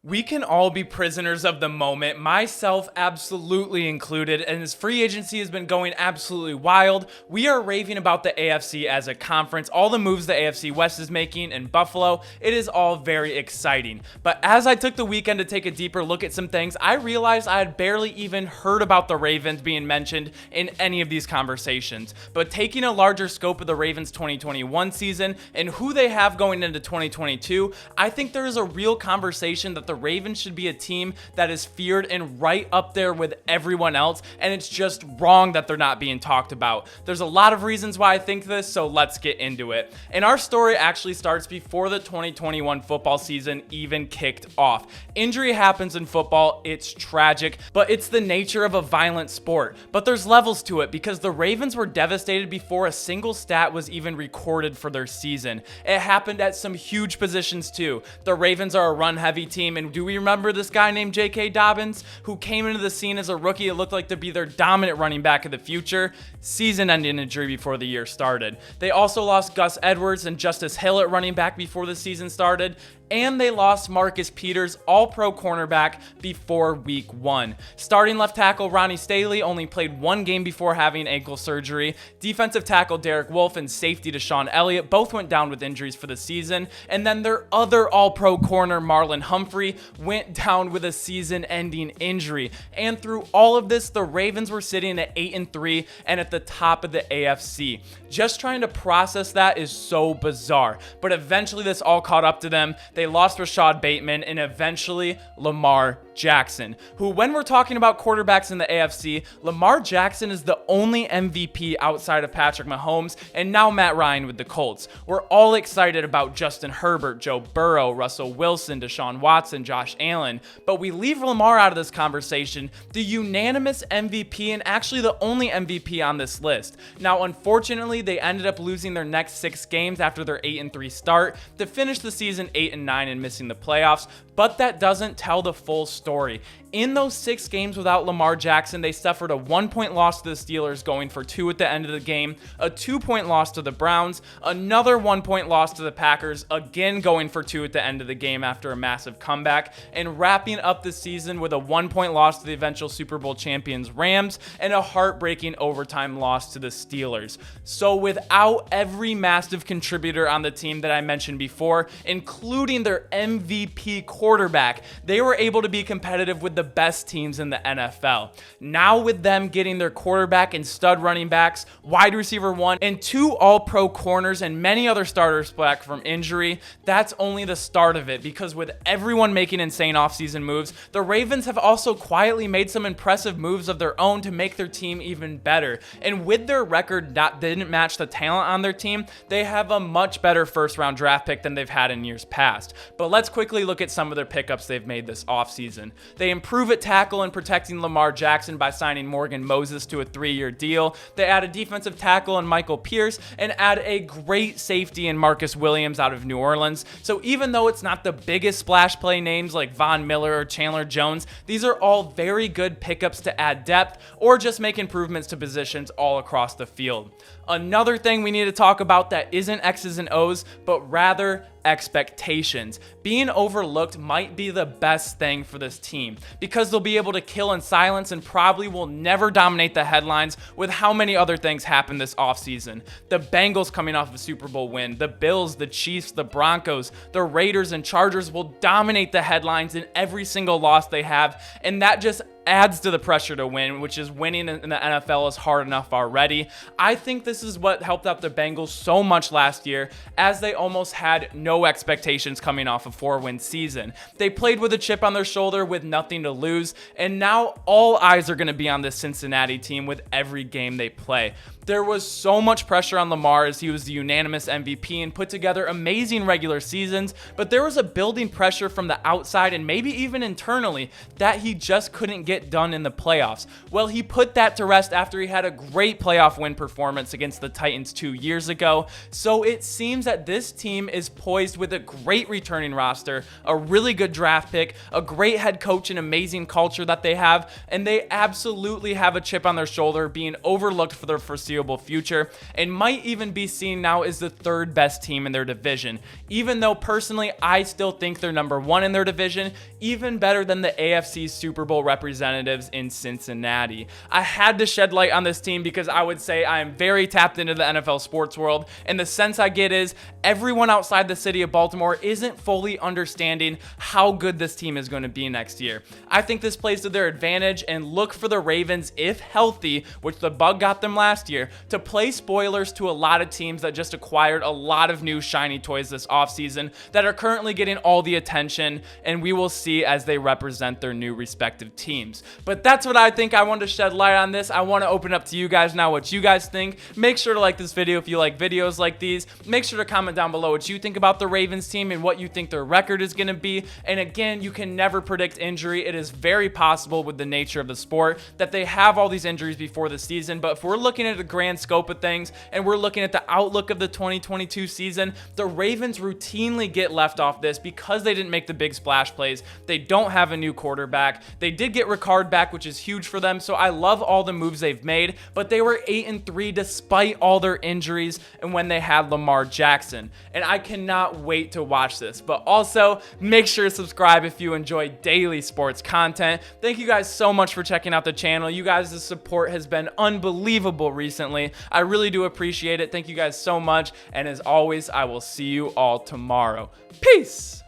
We can all be prisoners of the moment, myself absolutely included, and as free agency has been going absolutely wild, we are raving about the AFC as a conference, all the moves the AFC West is making in Buffalo. It is all very exciting. But as I took the weekend to take a deeper look at some things, I realized I had barely even heard about the Ravens being mentioned in any of these conversations. But taking a larger scope of the Ravens 2021 season and who they have going into 2022, I think there is a real conversation that the Ravens should be a team that is feared and right up there with everyone else, and it's just wrong that they're not being talked about. There's a lot of reasons why I think this, so let's get into it. And our story actually starts before the 2021 football season even kicked off. Injury happens in football, it's tragic, but it's the nature of a violent sport. But there's levels to it because the Ravens were devastated before a single stat was even recorded for their season. It happened at some huge positions too. The Ravens are a run-heavy team, and do we remember this guy named J.K. Dobbins, who came into the scene as a rookie? It looked like to be their dominant running back of the future. Season-ending injury before the year started. They also lost Gus Edwards and Justice Hill at running back before the season started. And they lost Marcus Peters, all-pro cornerback, before week 1. Starting left tackle Ronnie Staley only played one game before having ankle surgery. Defensive tackle Derek Wolfe and safety Deshaun Elliott both went down with injuries for the season. And then their other all-pro corner, Marlon Humphrey, went down with a season-ending injury. And through all of this, the Ravens were sitting at 8-3 and at the top of the AFC. Just trying to process that is so bizarre. But eventually this all caught up to them. They lost Rashad Bateman and eventually Lamar Jackson, who, when we're talking about quarterbacks in the AFC, Lamar Jackson is the only MVP outside of Patrick Mahomes and now Matt Ryan with the Colts. We're all excited about Justin Herbert, Joe Burrow, Russell Wilson, Deshaun Watson, Josh Allen, but we leave Lamar out of this conversation, the unanimous MVP and actually the only MVP on this list. Now, unfortunately, they ended up losing their next 6 games after their 8-3 start to finish the season 8-9 and missing the playoffs, but that doesn't tell the full story. In those 6 games without Lamar Jackson, they suffered a 1-point loss to the Steelers, going for 2 at the end of the game, a 2-point loss to the Browns, another 1-point loss to the Packers, again going for 2 at the end of the game after a massive comeback, and wrapping up the season with a 1-point loss to the eventual Super Bowl champions Rams and a heartbreaking overtime loss to the Steelers. So without every massive contributor on the team that I mentioned before, including their MVP quarterback, they were able to be competitive with the best teams in the NFL. Now with them getting their quarterback and stud running backs, wide receiver 1, and 2 all-pro corners and many other starters back from injury, that's only the start of it, because with everyone making insane offseason moves, the Ravens have also quietly made some impressive moves of their own to make their team even better. And with their record that didn't match the talent on their team, they have a much better first-round draft pick than they've had in years past. But let's quickly look at some of their pickups they've made this offseason. They improve at tackle and protecting Lamar Jackson by signing Morgan Moses to a 3-year deal. They add a defensive tackle in Michael Pierce and add a great safety in Marcus Williams out of New Orleans. So even though it's not the biggest splash play names like Von Miller or Chandler Jones, these are all very good pickups to add depth or just make improvements to positions all across the field. Another thing we need to talk about that isn't X's and O's, but rather expectations. Being overlooked might be the best thing for this team because they'll be able to kill in silence and probably will never dominate the headlines with how many other things happened this offseason. The Bengals coming off a Super Bowl win, the Bills, the Chiefs, the Broncos, the Raiders, and Chargers will dominate the headlines in every single loss they have, and that just adds to the pressure to win, which is winning in the NFL is hard enough already. I think this is what helped out the Bengals so much last year, as they almost had no expectations coming off a 4-win season. They played with a chip on their shoulder with nothing to lose, and now all eyes are going to be on this Cincinnati team with every game they play. There was so much pressure on Lamar as he was the unanimous MVP and put together amazing regular seasons, but there was a building pressure from the outside and maybe even internally that he just couldn't get done in the playoffs. Well, he put that to rest after he had a great playoff win performance against the Titans 2 years ago. So it seems that this team is poised with a great returning roster, a really good draft pick, a great head coach, and amazing culture that they have, and they absolutely have a chip on their shoulder being overlooked for their foreseeable future, and might even be seen now as the third best team in their division. Even though personally I still think they're number one in their division, even better than the AFC Super Bowl representatives in Cincinnati. I had to shed light on this team because I would say I am very tapped into the NFL sports world, and the sense I get is everyone outside the city of Baltimore isn't fully understanding how good this team is going to be next year. I think this plays to their advantage, and look for the Ravens, if healthy, which the bug got them last year, to play spoilers to a lot of teams that just acquired a lot of new shiny toys this offseason that are currently getting all the attention, and we will see as they represent their new respective teams. But that's what I think. I wanted to shed light on this. I want to open up to you guys now what you guys think. Make sure to like this video if you like videos like these. Make sure to comment down below what you think about the Ravens team and what you think their record is going to be. And again, you can never predict injury. It is very possible with the nature of the sport that they have all these injuries before the season. But if we're looking at the grand scope of things and we're looking at the outlook of the 2022 season, the Ravens routinely get left off this because they didn't make the big splash plays. They don't have a new quarterback. They did get Ricard back, which is huge for them. So I love all the moves they've made, but they were 8-3 despite all their injuries and when they had Lamar Jackson. And I cannot wait to watch this. But also make sure to subscribe if you enjoy daily sports content. Thank you guys so much for checking out the channel. You guys' support has been unbelievable recently. I really do appreciate it. Thank you guys so much. And as always, I will see you all tomorrow. Peace.